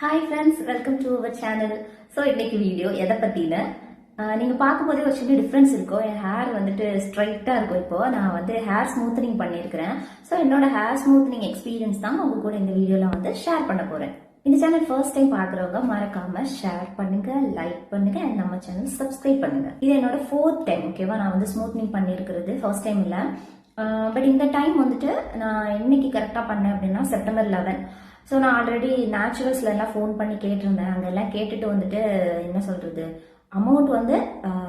Hi friends, welcome to our channel. So இன்னைக்கு வீடியோ எதை பற்றின நீங்கள் பார்க்கும்போதே ஒரு சின்ன டிஃப்ரென்ஸ் இருக்கும். என் ஹேர் வந்துட்டு ஸ்ட்ரைட்டாக இருக்கும். இப்போ நான் வந்து ஹேர் ஸ்மூத்தனிங் பண்ணியிருக்கிறேன். ஸோ என்னோட ஹேர் ஸ்மூத்தனிங் எக்ஸ்பீரியன்ஸ் தான் உங்க கூட இந்த வீடியோவில் வந்து ஷேர் பண்ண போகிறேன். இந்த சேனல் ஃபர்ஸ்ட் டைம் பார்க்குறவங்க மறக்காம ஷேர் பண்ணுங்க, லைக் பண்ணுங்க, அண்ட் நம்ம சேனல் சப்ஸ்கிரைப் பண்ணுங்க. இது என்னோட 4th டைம். ஓகேவா, நான் வந்து ஸ்மூத்தனிங் பண்ணியிருக்கிறது ஃபர்ஸ்ட் டைம் இல்லை. பட் இந்த டைம் வந்துட்டு நான் என்னைக்கு கரெக்டாக பண்ணேன் அப்படின்னா செப்டம்பர் 11. ஸோ நான் ஆல்ரெடி நேச்சுரல்ஸ்ல எல்லாம் ஃபோன் பண்ணி கேட்டிருந்தேன். அங்கெல்லாம் கேட்டுட்டு வந்துட்டு என்ன சொல்றது, அமௌண்ட் வந்து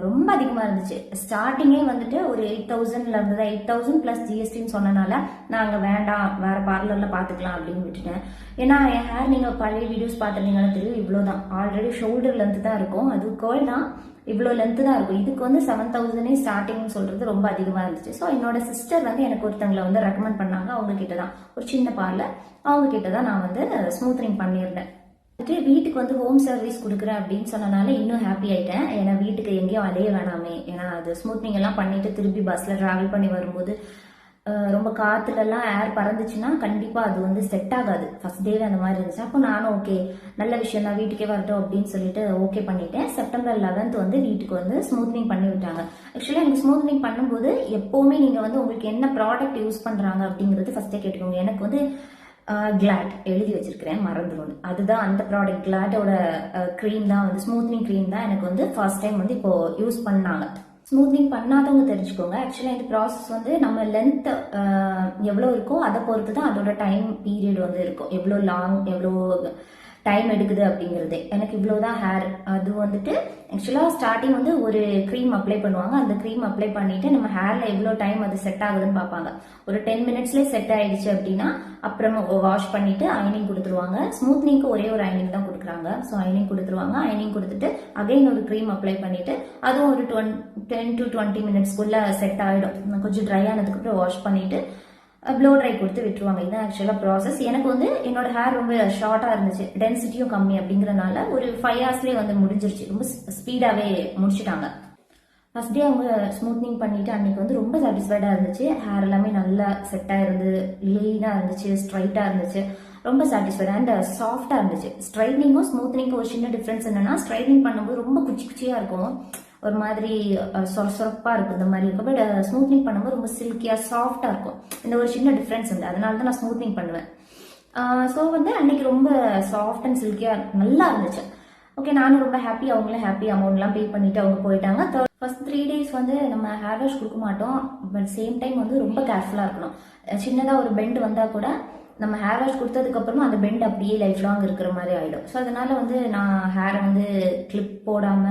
ரொம்ப அதிகமாக இருந்துச்சு. ஸ்டார்டிங்கே வந்துட்டு ஒரு 8,000ல இருந்தது. 8,000 ப்ளஸ் ஜிஎஸ்டின்னு சொன்னனால நான் அங்கே வேண்டாம், வேற பார்லரில் பார்த்துக்கலாம் அப்படின்னு விட்டுட்டேன். ஏன்னா என் ஹேர் நீங்கள் பழைய வீடியோஸ் பார்த்துருந்தீங்கன்னா தெரியும், இவ்வளோதான். ஆல்ரெடி ஷோல்டர் லென்த்து தான் இருக்கும். அது கேர்ள் தான், இவ்வளோ லென்த்து தான் இருக்கும். இதுக்கு வந்து 7,000 ஸ்டார்டிங்னு சொல்றது ரொம்ப அதிகமாக இருந்துச்சு. ஸோ என்னோட சிஸ்டர் வந்து எனக்கு ஒருத்தங்களை வந்து ரெக்கமெண்ட் பண்ணாங்க. அவங்க கிட்ட தான், ஒரு சின்ன பார்லர், அவங்க கிட்ட தான் நான் வந்து ஸ்மூத்தனிங் பண்ணியிருந்தேன். வீட்டுக்கு வந்து ஹோம் சர்வீஸ் கொடுக்குறேன் அப்படின்னு சொன்னனால இன்னும் ஹாப்பி ஆயிட்டேன். ஏன்னா வீட்டுக்கு எங்கேயும் அலைய வேணாமே. ஏன்னா அது ஸ்மூத்னிங் எல்லாம் பண்ணிட்டு திருப்பி பஸ்ல டிராவல் பண்ணி வரும்போது ரொம்ப காத்துலலாம் ஏர் பறந்துச்சுன்னா கண்டிப்பா அது வந்து செட் ஆகாது. ஃபர்ஸ்ட் டேவே அந்த மாதிரி இருந்துச்சு. அப்போ நானும் ஓகே, நல்ல விஷயம் தான், வீட்டுக்கே வரட்டும் அப்படின்னு சொல்லிட்டு ஓகே பண்ணிட்டேன். செப்டம்பர் 11 வந்து வீட்டுக்கு வந்து ஸ்மூத்னிங் பண்ணி விட்டாங்க. ஆக்சுவலி எனக்கு ஸ்மூத்னிங் பண்ணும்போது எப்பவுமே நீங்க வந்து உங்களுக்கு என்ன ப்ராடக்ட் யூஸ் பண்றாங்க அப்படிங்கிறது ஃபர்ஸ்டே கேட்டுக்கோங்க. எனக்கு வந்து கிளாட் எழுதி வச்சிருக்கிறேன், மறந்துடும். அதுதான் அந்த ப்ராடக்ட், கிளாட்டோட க்ரீம் தான் வந்து ஸ்மூத்னிங் க்ரீம் தான் எனக்கு வந்து ஃபர்ஸ்ட் டைம் வந்து இப்போ யூஸ் பண்ணாங்க. ஸ்மூத்னிங் பண்ணாதவங்க தெரிஞ்சுக்கோங்க. ஆக்சுவலாக இந்த ப்ராசஸ் வந்து நம்ம லென்த் எவ்வளோ இருக்கோ அதை பொறுத்து தான் அதோட டைம் பீரியட் வந்து இருக்கும். எவ்வளோ லாங், எவ்வளோ டைம் எடுக்குது அப்படிங்கிறது. எனக்கு இவ்வளோதான் ஹேர். அது வந்துட்டு ஆக்சுவலாக ஸ்டார்டிங் வந்து ஒரு க்ரீம் அப்ளை பண்ணுவாங்க. அந்த க்ரீம் அப்ளை பண்ணிட்டு நம்ம ஹேர்ல எவ்வளோ டைம் அது செட் ஆகுதுன்னு பார்ப்பாங்க. ஒரு 10 மினிட்ஸ்லேயே செட் ஆயிடுச்சு அப்படின்னா அப்புறமா வாஷ் பண்ணிட்டு அயனிங் கொடுத்துருவாங்க. ஸ்மூத்னிங்க்கு ஒரே ஒரு அயனிங் தான் கொடுக்குறாங்க. ஸோ அயனிங் கொடுத்துருவாங்க. அயனிங் கொடுத்துட்டு அகைன் ஒரு க்ரீம் அப்ளை பண்ணிட்டு அதுவும் ஒரு 10 to 20 மினிட்ஸ்க்குள்ள செட் ஆகிடும். கொஞ்சம் ட்ரை ஆனதுக்கப்புறம் வாஷ் பண்ணிட்டு ப்ளோ ட்ரை கொடுத்து விட்டுருவாங்க. இதுதான் ஆக்சுவலாக ப்ராசஸ். எனக்கு வந்து என்னோட ஹேர் ரொம்ப ஷார்ட்டாக இருந்துச்சு, டென்சிட்டியும் கம்மி அப்படிங்கிறனால ஒரு 5 ஹவர்ஸ்லேயே வந்து முடிஞ்சிருச்சு. ரொம்ப ஸ்பீடாகவே முடிச்சுட்டாங்க. ஃபர்ஸ்ட் டே அவங்க ஸ்மூத்னிங் பண்ணிட்டு அன்னைக்கு வந்து ரொம்ப சாட்டிஸ்ஃபைடாக இருந்துச்சு. ஹேர் எல்லாமே நல்லா செட்டாக இருந்து, லீனாக இருந்துச்சு, ஸ்ட்ரைட்டாக இருந்துச்சு, ரொம்ப சாட்டிஸ்ஃபைட் அண்ட் சாஃப்டாக இருந்துச்சு. ஸ்ட்ரைட்னிங்கும் ஸ்மூத்னிங்கும் ஒரு சின்ன டிஃப்ரென்ஸ் என்னன்னா, ஸ்ட்ரைட்னிங் பண்ணும்போது ரொம்ப குச்சி குச்சியாக இருக்கும், ஒரு மாதிரி சொரப்பா இருக்கும், இந்த மாதிரி இருக்கும். பட் ஸ்மூத்னிங் பண்ணும்போது ரொம்ப சில்கியா சாஃப்டா இருக்கும். இந்த ஒரு சின்ன டிஃபரன்ஸ் உண்டு. அதனால தான் நான் ஸ்மூத்னிங் பண்ணுவேன். ஸோ வந்து அன்னைக்கு ரொம்ப சாஃப்ட் அண்ட் சில்கியா நல்லா இருந்துச்சு. ஓகே, நானும் ரொம்ப ஹாப்பி, அவங்களும் ஹாப்பி. அமௌண்ட்லாம் பே பண்ணிட்டு அவங்க போயிட்டாங்க. ஃபர்ஸ்ட் 3 days வந்து நம்ம ஹேர் வாஷ் கொடுக்க மாட்டோம். பட் சேம் டைம் வந்து ரொம்ப கேர்ஃபுல்லா இருக்கணும். சின்னதாக ஒரு பெண்ட் வந்தா கூட நம்ம ஹேர் வாஷ் கொடுத்ததுக்கு அப்புறமா அந்த பெண்ட் அப்படியே லைஃப் லாங் இருக்கிற மாதிரி ஆயிடும். ஸோ அதனால வந்து நான் ஹேரை வந்து கிளிப் போடாம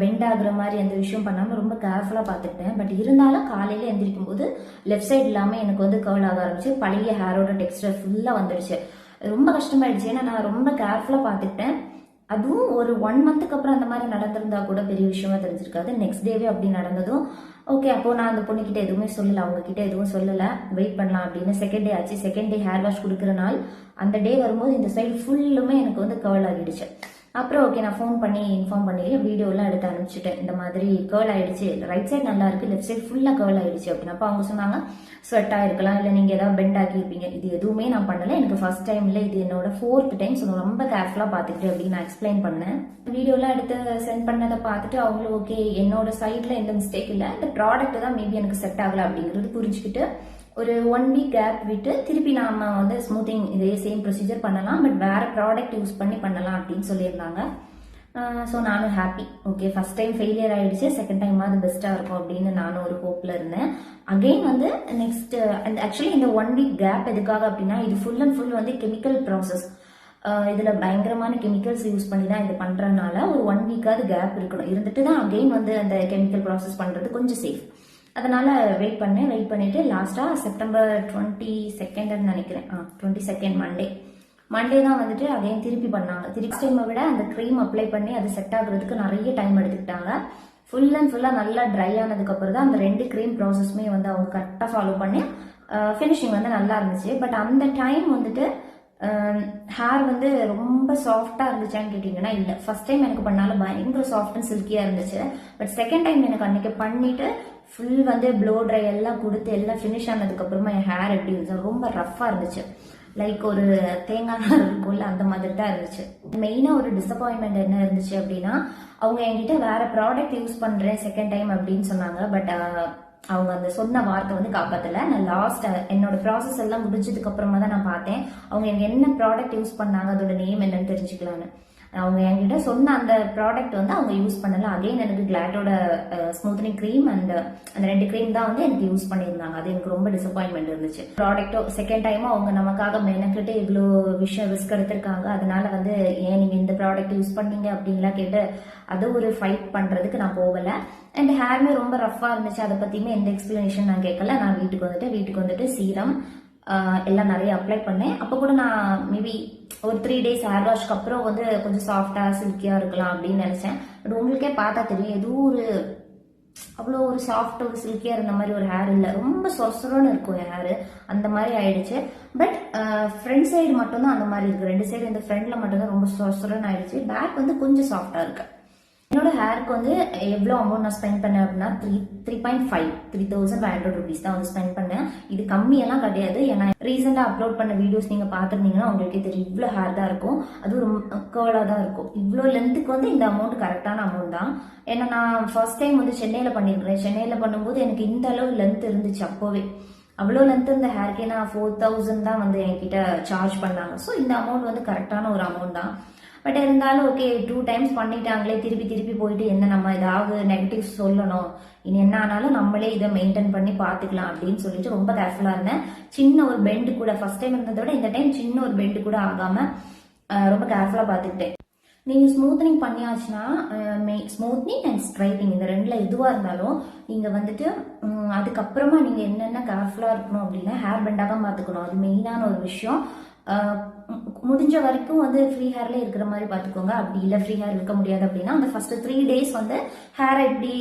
பெண்ட் ஆகுற மாதிரி அந்த விஷயம் பண்ணாமல் ரொம்ப கேர்ஃபுல்லாக பார்த்துக்கிட்டேன். பட் இருந்தாலும் காலையில் எந்திரிக்கும் போது லெஃப்ட் சைட் இல்லாமல் எனக்கு வந்து கர்ல் ஆக ஆரம்பிச்சு. பழைய ஹேரோட டெக்ஸ்டர் ஃபுல்லாக வந்துடுச்சு. ரொம்ப கஷ்டமாயிடுச்சு. ஏன்னா நான் ரொம்ப கேர்ஃபுல்லாக பார்த்துக்கிட்டேன். அதுவும் ஒரு 1 மந்த்துக்கு அப்புறம் அந்த மாதிரி நடந்திருந்தா கூட பெரிய விஷயமா தெரிஞ்சிருக்காது. நெக்ஸ்ட் டேவே அப்படி நடந்ததும் ஓகே, அப்போ நான் அந்த பொண்ணுக்கிட்ட எதுவுமே சொல்லலை, அவங்க கிட்ட எதுவும் சொல்லலை, வெயிட் பண்ணலாம் அப்படின்னு. செகண்ட் டே ஆச்சு. செகண்ட் டே ஹேர் வாஷ் கொடுக்குற நாள். அந்த டே வரும்போது இந்த சைடு ஃபுல்லுமே எனக்கு வந்து கர்ல் ஆகிடுச்சு. அப்புறம் ஓகே, நான் ஃபோன் பண்ணி இன்ஃபார்ம் பண்ணி வீடியோலாம் எடுத்து அனுப்பிச்சிட்டேன். இந்த மாதிரி கேர்ள் ஆயிடுச்சு, ரைட் சைட் நல்லா இருக்கு, லெஃப்ட் சைட் ஃபுல்லாக கேர்ள் ஆயிடுச்சு அப்படின்னு. அப்போ அவங்க சொன்னாங்க ஸ்வெட் ஆயிருக்கலாம், இல்லை நீங்கள் ஏதாவது பெண்ட் ஆக்கியிருப்பீங்க. இது எதுவுமே நான் பண்ணலை, எனக்கு ஃபர்ஸ்ட் டைம் இல்லை, இது என்னோட 4th டைம். ஸோ ரொம்ப கேர்ஃபுல்லாக பார்த்துக்கிட்டு அப்படின்னு நான் எக்ஸ்பிளைன் பண்ணேன். வீடியோலாம் எடுத்து சென்ட் பண்ணதை பார்த்துட்டு அவங்களும் ஓகே, என்னோட சைடில் எந்த மிஸ்டேக் இல்லை, இந்த ப்ராடக்ட் தான் மேபி எனக்கு செட் ஆகலை அப்படிங்கிறது புரிஞ்சுக்கிட்டு ஒரு 1 வீக் கேப் விட்டு திருப்பி நாம வந்து ஸ்மூத்திங் இதே சேம் ப்ரொசீஜர் பண்ணலாம், பட் வேற ப்ராடக்ட் யூஸ் பண்ணி பண்ணலாம் அப்படின்னு சொல்லியிருந்தாங்க. ஸோ நானும் happy. Okay, first time failure ஆயிடுச்சு, செகண்ட் டைம் அது பெஸ்ட்டாக இருக்கும் அப்படின்னு நானும் ஒரு ஹோப்பில் இருந்தேன். அகெயின் வந்து நெக்ஸ்ட் ஆக்சுவலி இந்த 1 வீக் கேப் எதுக்காக அப்படின்னா, இது ஃபுல் அண்ட் ஃபுல் வந்து கெமிக்கல் ப்ராசஸ். இதில் பயங்கரமான கெமிக்கல்ஸ் யூஸ் பண்ணி தான் இது பண்ணுறதுனால ஒரு 1 வீக்காவது கேப் இருக்கணும். இருந்துட்டு தான் அகெயின் வந்து அந்த கெமிக்கல் ப்ராசஸ் பண்ணுறது கொஞ்சம் சேஃப். அதனால வெயிட் பண்ணிட்டு லாஸ்டா செப்டம்பர் 22 நினைக்கிறேன், 22 மண்டே தான் வந்துட்டு அகைன் திருப்பி பண்ணாங்க. திருப்பி டைமை விட அந்த க்ரீம் அப்ளை பண்ணி அது செட் ஆகுறதுக்கு நிறைய டைம் எடுத்துக்கிட்டாங்க. ஃபுல் அண்ட் ஃபுல்லாக நல்லா ட்ரை ஆனதுக்கு அப்புறம் தான் அந்த 2 க்ரீம் ப்ராசஸ்மே வந்து அவங்க கரெக்டாக ஃபாலோ பண்ணி ஃபினிஷிங் வந்து நல்லா இருந்துச்சு. பட் அந்த டைம் வந்துட்டு ஹேர் வந்து ரொம்ப சாஃப்டா இருந்துச்சான்னு கேட்டீங்கன்னா இல்ல. ஃபர்ஸ்ட் டைம் எனக்கு பண்ணாலும் பயங்கர சாஃப்ட் அண்ட் சில்கியா இருந்துச்சு. பட் செகண்ட் டைம் எனக்கு அன்னைக்கு பண்ணிட்டு ஃபுல் வந்து ப்ளோ ட்ரை எல்லாம் கொடுத்து எல்லாம் ஃபினிஷ் ஆனதுக்கு அப்புறமா என் ஹேர் எப்படி இருந்துச்சு, ரொம்ப ரஃபா இருந்துச்சு. லைக் ஒரு தேங்காய் நார் இருக்கும்ல அந்த மாதிரி தான் இருந்துச்சு. மெயினாக ஒரு டிசப்பாயின்மெண்ட் என்ன இருந்துச்சு அப்படின்னா, அவங்க என்கிட்ட வேற ப்ராடக்ட் யூஸ் பண்ணுறேன் செகண்ட் டைம் அப்படின்னு சொன்னாங்க. பட் அவங்க அந்த சொன்ன வார்த்தை வந்து காப்பாற்றல. நான் லாஸ்ட் என்னோட ப்ராசஸ் எல்லாம் முடிஞ்சதுக்கு அப்புறமா தான் நான் பார்த்தேன் அவங்க எனக்கு என்ன ப்ராடக்ட் யூஸ் பண்ணாங்க, அதோட நேம் என்னன்னு தெரிஞ்சுக்கலான்னு. அவங்க என்கிட்ட சொன்ன அந்த ப்ராடக்ட் வந்து அவங்க யூஸ் பண்ணல. அகைன் எனக்கு கிளாட்டோட ஸ்மூத்தனிங் க்ரீம் அண்ட் அந்த 2 க்ரீம் தான் வந்து எனக்கு யூஸ் பண்ணியிருந்தாங்க. அது எனக்கு ரொம்ப டிசப்பாயின்மெண்ட் இருந்துச்சு. ப்ராடக்ட்டோ செகண்ட் டைமும் அவங்க நமக்காக மெனக்கிட்டு இவ்வளோ விஷயம் ரிஸ்க் எடுத்திருக்காங்க. அதனால வந்து ஏன் நீங்க இந்த ப்ராடக்ட் யூஸ் பண்ணீங்க அப்படின்லாம் கேட்டு அது ஒரு ஃபைட் பண்றதுக்கு நான் போகல. அண்ட் ஹேர்மே ரொம்ப ரஃபா இருந்துச்சு. அதை பத்தியுமே எந்த எக்ஸ்பிளனேஷன் நான் கேட்கல. நான் வீட்டுக்கு வந்துட்டு சீரம் எல்லாம் நிறைய அப்ளை பண்ணேன். அப்போ கூட நான் மேபி ஒரு 3 டேஸ் ஹேர் வாஷ்க்கு அப்புறம் வந்து கொஞ்சம் சாஃப்டா சில்கியா இருக்கலாம் அப்படின்னு நினைச்சேன். பட் உங்களுக்கே பார்த்தா தெரியும், எதுவும் ஒரு அவ்வளோ ஒரு சாஃப்ட் ஒரு சில்கியா இருந்த மாதிரி ஒரு ஹேர் இல்லை. ரொம்ப சொரசொரன்னு இருக்கும் என் ஹேர், அந்த மாதிரி ஆயிடுச்சு. பட் ஃப்ரண்ட் சைடு மட்டும்தான் அந்த மாதிரி இருக்கு. 2 சைடு இந்த ஃப்ரண்ட்ல மட்டும்தான் ரொம்ப சொரசொரன்னு ஆயிடுச்சு. பேக் வந்து கொஞ்சம் சாஃப்டா இருக்கு. என்னோட ஹேருக்கு வந்து எவ்வளோ அமௌண்ட் நான் ஸ்பெண்ட் பண்ணேன் அப்படின்னா 3,500 rupees தான் வந்து ஸ்பெண்ட் பண்ணேன். இது கம்மியெல்லாம் கிடையாது. ஏன்னா ரீசெண்டாக அப்லோட் பண்ண வீடியோஸ் நீங்கள் பார்த்துருந்தீங்கன்னா உங்களுக்கே தெரியும் இவ்வளோ ஹேர் தான் இருக்கும். அதுவும் ரொம்ப கேர்லாக தான் இருக்கும். இவ்வளோ லென்த்துக்கு வந்து இந்த அமௌண்ட் கரெக்டான அமௌண்ட் தான். ஏன்னா நான் ஃபர்ஸ்ட் டைம் வந்து சென்னையில் பண்ணியிருக்கிறேன். சென்னையில் பண்ணும்போது எனக்கு இந்த அளவு லென்த் இருந்துச்சு. அப்போவே அவ்வளோ லென்த் இந்த ஹேர்க்கே நான் 4,000 தான் வந்து என்கிட்ட சார்ஜ் பண்ணாங்க. ஸோ இந்த அமௌண்ட் வந்து கரெக்டான ஒரு அமௌண்ட் தான். பட் இருந்தாலும் ஓகே, 2 டைம்ஸ் பண்ணிட்டாங்களே, திருப்பி போயிட்டு என்ன நம்ம ஏதாவது நெகட்டிவ் சொல்லணும், இனி என்ன ஆனாலும் நம்மளே இதை மெயின்டைன் பண்ணி பார்த்துக்கலாம் அப்படின்னு சொல்லிட்டு ரொம்ப கேர்ஃபுல்லாக இருந்தேன். சின்ன ஒரு பெண்டு கூட ஃபர்ஸ்ட் டைம் இருந்ததை விட இந்த டைம் சின்ன ஒரு பெண்டு கூட ஆகாம ரொம்ப கேர்ஃபுல்லாக பார்த்துக்கிட்டேன். நீங்க ஸ்மூத்தனிங் பண்ணியாச்சுன்னா ஸ்மூத்னிங் அண்ட் ஸ்ட்ரைட்டிங் இந்த 2ல எதுவாக இருந்தாலும் நீங்க வந்துட்டு அதுக்கப்புறமா நீங்க என்னென்ன கேர்ஃபுல்லாக இருக்கணும் அப்படின்னா ஹேர் பெண்டாக பார்த்துக்கணும். அது மெயினான ஒரு விஷயம். முடிஞ்ச வரைக்கும் வந்து ஃப்ரீ ஹேர்ல இருக்கிற மாதிரி பார்த்துக்கோங்க. அப்படி இல்லை ஃப்ரீ ஹேர் இருக்க முடியாது அப்படின்னா அந்த ஃபர்ஸ்ட் 3 டேஸ் வந்து ஹேரை இப்படி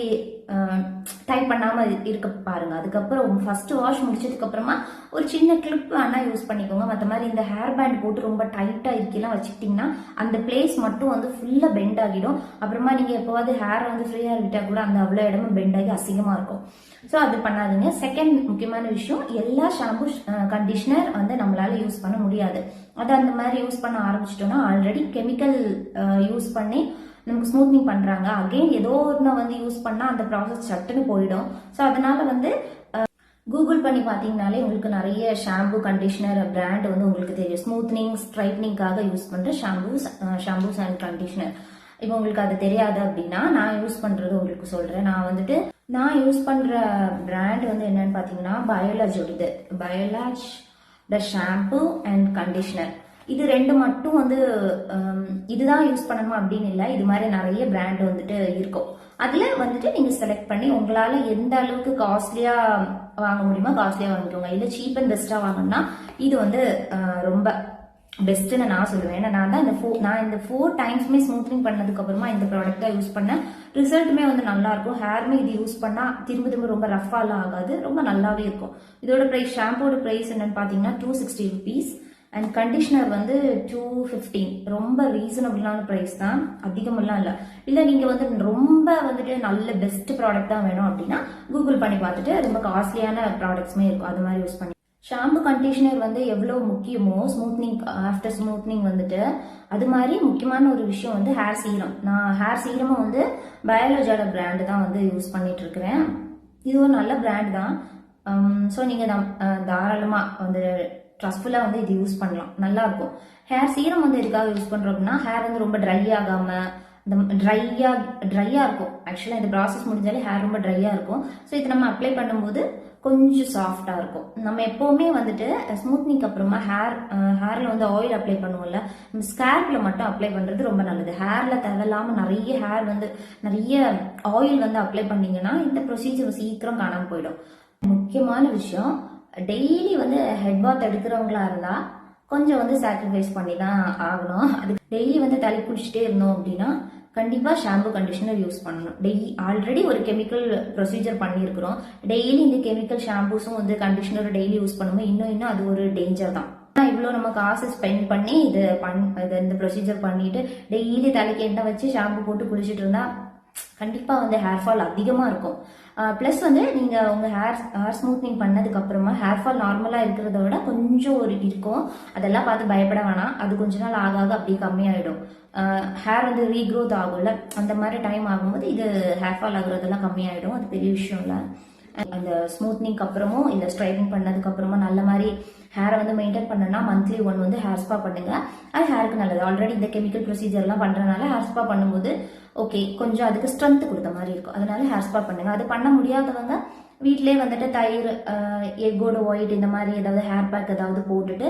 டைப் பண்ணாம இருக்க பாருங்க. அதுக்கப்புறம் ஃபர்ஸ்ட் வாஷ் முடிச்சதுக்கு அப்புறமா ஒரு சின்ன கிளிப் வேணா யூஸ் பண்ணிக்கோங்க. மற்ற மாதிரி இந்த ஹேர் பேண்ட் போட்டு ரொம்ப டைட்டா இருக்கலாம் வச்சுக்கிட்டீங்கன்னா அந்த பிளேஸ் மட்டும் வந்து ஃபுல்லா பெண்ட் ஆகிடும். அப்புறமா நீங்க எப்போவாது ஹேர் வந்து ஃப்ரீ ஹேர் விட்டா கூட அந்த அவ்வளோ இடமும் பெண்ட் ஆகி அசிங்கமா இருக்கும். ஸோ அது பண்ணாதீங்க. செகண்ட் முக்கியமான விஷயம், எல்லா ஷாம்பு கண்டிஷனர் வந்து நம்மளால யூஸ் பண்ண முடியாது. அது அந்த மாதிரி யூஸ் பண்ண ஆரம்பிச்சிட்டோம்னா ஆல்ரெடி கெமிக்கல் யூஸ் பண்ணி நமக்கு ஸ்மூத்னிங் பண்றாங்க. அகைன் ஏதோ ஒன்று வந்து யூஸ் பண்ணா அந்த ப்ராசஸ் சட்டுன்னு போயிடும். ஸோ அதனால வந்து கூகுள் பண்ணி பார்த்தீங்கனாலே உங்களுக்கு நிறைய ஷாம்பு கண்டிஷனர் பிராண்ட் வந்து உங்களுக்கு தெரியும். ஸ்மூத்னிங் ஸ்ட்ரைட்னிங்காக யூஸ் பண்ற ஷாம்பூஸ் அண்ட் கண்டிஷனர். இப்போ உங்களுக்கு அது தெரியாது அப்படின்னா நான் யூஸ் பண்றது உங்களுக்கு சொல்றேன். நான் யூஸ் பண்ற பிராண்ட் வந்து என்னன்னு பாத்தீங்கன்னா பயோலாஜோடது. பயோலாஜ் த ஷாம்பு அண்ட் கண்டிஷனர். இது 2 மட்டும் வந்து இதுதான் யூஸ் பண்ணணுமா அப்படின்னு இல்லை. இது மாதிரி நிறைய பிராண்ட் வந்துட்டு இருக்கும். அதுல வந்துட்டு நீங்க செலக்ட் பண்ணி உங்களால எந்த அளவுக்கு காஸ்ட்லியா வாங்க முடியுமோ காஸ்ட்லியா வாங்கிக்கோங்க. இல்ல சீப் அண்ட் பெஸ்டா வாங்கணும்னா இது வந்து ரொம்ப பெஸ்ட்னு நான் சொல்லுவேன். ஏன்னா நான் இந்த 4 டைம்ஸ்மே ஸ்மூத்னிங் பண்ணதுக்கு அப்புறமா இந்த ப்ராடக்ட் தான் யூஸ் பண்ணேன். ரிசல்ட்டுமே வந்து நல்லா இருக்கும். ஹேர்மே இது யூஸ் பண்ணா திரும்ப ரொம்ப ரஃபாலாம் ஆகாது, ரொம்ப நல்லாவே இருக்கும். இதோட பிரைஸ், ஷாம்போட பிரைஸ் என்னன்னு பாத்தீங்கன்னா 260 rupees அண்ட் கண்டிஷனர் வந்து 215. ரொம்ப ரீசனபிளான பிரைஸ் தான், அதிகமெல்லாம் இல்லை. நீங்க வந்து ரொம்ப வந்துட்டு நல்ல பெஸ்ட் ப்ராடக்ட் தான் வேணும் அப்படின்னா கூகுள் பண்ணி பார்த்துட்டு ரொம்ப காஸ்ட்லியான ப்ராடக்ட்ஸ்மே இருக்கும், அது மாதிரி யூஸ் பண்ணி. ஷாம்பு கண்டிஷனர் வந்து எவ்வளவு முக்கியமோ ஸ்மூத்னிங் ஆஃப்டர் ஸ்மூத்னிங் வந்துட்டு அது மாதிரி முக்கியமான ஒரு விஷயம் வந்து ஹேர் சீரம். நான் ஹேர் சீரமும் வந்து பயோலாஜோட பிராண்டு தான் வந்து யூஸ் பண்ணிட்டு இருக்கிறேன். இது ஒரு நல்ல பிராண்ட் தான். ஸோ நீங்க தாராளமா வந்து ட்ரஸ்ட்ஃபுல்லா வந்து இது யூஸ் பண்ணலாம், நல்லா இருக்கும். ஹேர் சீரம் வந்து எதுக்காக யூஸ் பண்றோம் அப்படின்னா ஹேர் வந்து ரொம்ப ட்ரை ஆகாம இந்த ட்ரையா இருக்கும். ஆக்சுவலா இந்த ப்ராசஸ் முடிஞ்சாலே ஹேர் ரொம்ப ட்ரையா இருக்கும். ஸோ இது நம்ம அப்ளை பண்ணும்போது கொஞ்சம் சாஃப்டா இருக்கும். நம்ம எப்பவுமே வந்துட்டு ஸ்மூத்னிங்க்கு அப்புறமா ஹேர்ல வந்து ஆயில் அப்ளை பண்ணுவோம்ல, நம்ம ஸ்கேல்ப்ல மட்டும் அப்ளை பண்றது ரொம்ப நல்லது. ஹேர்ல தேவையில்லாம நிறைய ஆயில் வந்து அப்ளை பண்ணீங்கன்னா இந்த ப்ரொசீஜர் சீக்கிரம் காணாம போயிடும். முக்கியமான விஷயம், டெய்லி வந்து ஹெட் பாத் எடுக்கிறவங்களா இருந்தா கொஞ்சம் வந்து சாக்ரிஃபைஸ் பண்ணி தான் ஆகணும். அது டெய்லி வந்து தலை குளிச்சுட்டே இருந்தோம் அப்படின்னா கண்டிப்பா ஷாம்பு கண்டிஷனர் யூஸ் பண்ணணும். டெய்லி ஆல்ரெடி ஒரு கெமிக்கல் ப்ரொசீஜர் பண்ணியிருக்கிறோம். டெய்லி இந்த கெமிக்கல் ஷாம்பூஸும் வந்து கண்டிஷனரும் டெய்லி யூஸ் பண்ணும்போது இன்னும் அது ஒரு டேஞ்சர் தான். இவ்வளோ நம்ம காசு ஸ்பெண்ட் பண்ணி இந்த ப்ரொசீஜர் பண்ணிட்டு டெய்லி தலைக்கு எண்ணெய் வச்சு ஷாம்பு போட்டு குளிச்சுட்டு இருந்தா கண்டிப்பா வந்து ஹேர் ஃபால் அதிகமா இருக்கும். ப்ளஸ் வந்து நீங்க உங்க ஹேர் ஸ்மூத்னிங் பண்ணதுக்கு அப்புறமா ஹேர் ஃபால் நார்மலா இருக்கிறத விட கொஞ்சம் ஒரு இருக்கும். அதெல்லாம் பார்த்து பயப்பட வேணாம். அது கொஞ்ச நாள் ஆக ஆக அப்படியே கம்மியாயிடும். ஹேர் வந்து ரீக்ரோத் ஆகும்ல, அந்த மாதிரி டைம் ஆகும்போது இது ஹேர் ஃபால் ஆகுறதெல்லாம் கம்மியாயிடும். அது பெரிய விஷயம் இல்லை. அந்த ஸ்மூத்னிங்க்கு அப்புறமும் இல்லை ஸ்ட்ரைட்னிங் பண்ணதுக்கு அப்புறமா நல்ல மாதிரி ஹேரை வந்து மெயின்டைன் பண்ணனா மந்த்லி ஒன் வந்து ஹேர் ஸ்பா பண்ணுங்க. அது ஹேருக்கு நல்லது. ஆல்ரெடி இந்த கெமிக்கல் ப்ரொசீஜர்லாம் பண்றதுனால ஹேர் ஸ்பா பண்ணும்போது ஓகே கொஞ்சம் அதுக்கு ஸ்ட்ரென்த் கொடுத்த மாதிரி இருக்கும். அதனால ஹேர் ஸ்பா பண்ணுங்க. அது பண்ண முடியாதவங்க வீட்டிலே வந்துட்டு தயிர், எக்கோட ஒயிட் இந்த மாதிரி ஏதாவது ஹேர் பேக் ஏதாவது போட்டுட்டு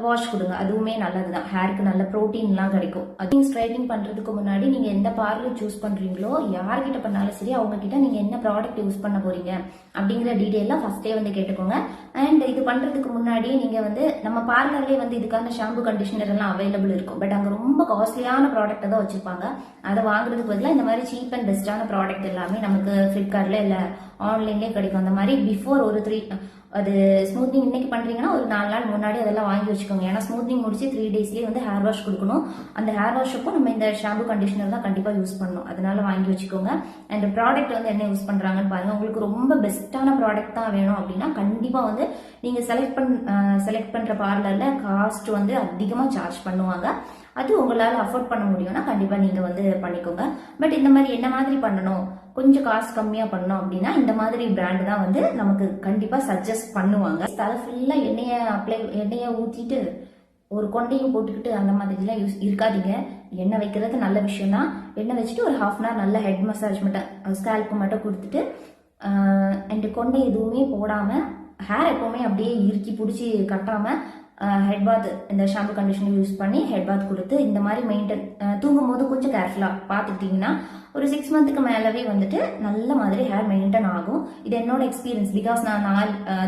வாஷ் கொடுங்க. அதுவுமே நல்லதுதான். ஹேருக்கு நல்ல ப்ரோட்டீன்லாம் கிடைக்கும். அது ஸ்ட்ரைட்னிங் பண்றதுக்கு முன்னாடி நீங்க எந்த பார்லர் சூஸ் பண்றீங்களோ யார்கிட்ட பண்ணாலும் சரி அவங்க கிட்ட நீங்க என்ன ப்ராடக்ட் யூஸ் பண்ண போறீங்க அப்படிங்கிற டீடைல்லாம் ஃபர்ஸ்டே வந்து கேட்டுக்கோங்க. அண்ட் இது பண்றதுக்கு முன்னாடி நீங்க வந்து நம்ம பார்லர்லேயே வந்து இதுக்கான ஷாம்பு கண்டிஷனர் எல்லாம் அவைலபிள் இருக்கும். பட் அங்க ரொம்ப காஸ்ட்லியான ப்ராடக்ட் தான் வச்சிருப்பாங்க. அதை வாங்குறதுக்கு பதிலாக இந்த மாதிரி சீப் அண்ட் பெஸ்டான ப்ராடக்ட் எல்லாமே நமக்கு ஃபிளிப்கார்ட்ல இல்ல ஆன்லைன்லேயே கிடைக்கும். அந்த மாதிரி பிஃபோர் ஒரு அது ஸ்மூத்னிங் இன்னைக்கு பண்றீங்கன்னா ஒரு 4 நாள் முன்னாடி அதெல்லாம் வாங்கி வச்சுக்கோங்க. ஏன்னா ஸ்மூத்னிங் முடிச்சு 3 டேஸ்லயே வந்து ஹேர் வாஷ் கொடுக்கணும். அந்த ஹேர் வாஷ் அப்போ நம்ம இந்த ஷாம்பு கண்டிஷனர் தான் கண்டிப்பா யூஸ் பண்ணணும். அதனால வாங்கி வச்சுக்கோங்க. அண்ட் ப்ராடக்ட் வந்து என்ன யூஸ் பண்றாங்கன்னு பாருங்க. உங்களுக்கு ரொம்ப பெஸ்டான ப்ராடக்ட் தான் வேணும் அப்படின்னா கண்டிப்பா வந்து நீங்க செலக்ட் பண்ற பார்லர்ல காஸ்ட் வந்து அதிகமா சார்ஜ் பண்ணுவாங்க. அது உங்களால அஃபோர்ட் பண்ண முடியும்னா கண்டிப்பா நீங்க வந்து பண்ணிக்கோங்க. பட் இந்த மாதிரி என்ன மாதிரி பண்ணணும், கொஞ்சம் காசு கம்மியா பண்ணணும் அப்படின்னா இந்த மாதிரி பிராண்ட் தான் வந்து நமக்கு கண்டிப்பா சஜஸ்ட் பண்ணுவாங்க. தலை ஃபுல்லா எண்ணெயை ஊத்திட்டு ஒரு கொண்டையும் போட்டுக்கிட்டு அந்த மாதிரிலாம் இருக்காதீங்க. எண்ணெய் வைக்கிறது நல்ல விஷயம் தான். எண்ணெய் வச்சுட்டு ஒரு 1/2 hour நல்ல ஹெட் மசாஜ் மட்டும் ஸ்கேல்ப் மட்டும் கொடுத்துட்டு அண்ட் கொண்டை எதுவுமே போடாம ஹேர் எப்பவுமே அப்படியே இறுக்கி பிடிச்சி கட்டாம ஹெட் பாத் இந்த ஷாம்பு கண்டிஷனர் யூஸ் பண்ணி ஹெட் பாத் கொடுத்து இந்த மாதிரி மெயின்டைன் தூங்கும் போது கொஞ்சம் கேர்ஃபுல்லாக பார்த்துக்கிட்டிங்கன்னா ஒரு 6 months மேலவே வந்துட்டு நல்ல மாதிரி ஹேர் மெயின்டைன் ஆகும். இது என்னோட எக்ஸ்பீரியன்ஸ். பிகாஸ் நான்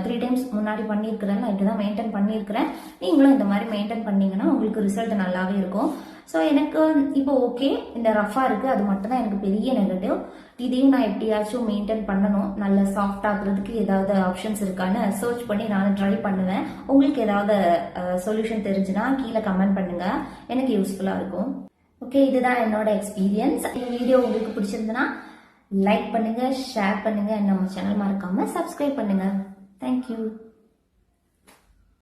3 times முன்னாடி பண்ணியிருக்கிறேன். நான் இப்படி தான் மெயின்டைன் பண்ணியிருக்கிறேன். நீங்களும் இந்த மாதிரி மெயின்டைன் பண்ணீங்கன்னா உங்களுக்கு ரிசல்ட் நல்லாவே இருக்கும். ஸோ எனக்கு இப்போ ஓகே இந்த ரஃபாக இருக்குது, அது மட்டும் தான் எனக்கு பெரிய நெகட்டிவ். இதையும் நான் எப்படியாச்சும் மெயின்டைன் பண்ணணும். நல்ல சாஃப்ட் ஆகுறதுக்கு ஏதாவது ஆப்ஷன்ஸ் இருக்கான்னு சர்ச் பண்ணி நான் ட்ரை பண்ணுவேன். உங்களுக்கு ஏதாவது சொல்யூஷன் தெரிஞ்சுன்னா கீழே கமெண்ட் பண்ணுங்க, எனக்கு யூஸ்ஃபுல்லாக இருக்கும். ஓகே, இதுதான் என்னோட எக்ஸ்பீரியன்ஸ். இந்த வீடியோ உங்களுக்கு பிடிச்சிருந்ததுன்னா லைக் பண்ணுங்க, ஷேர் பண்ணுங்க, நம்ம சேனல் மறக்காம சப்ஸ்கிரைப் பண்ணுங்க. தேங்க்யூ.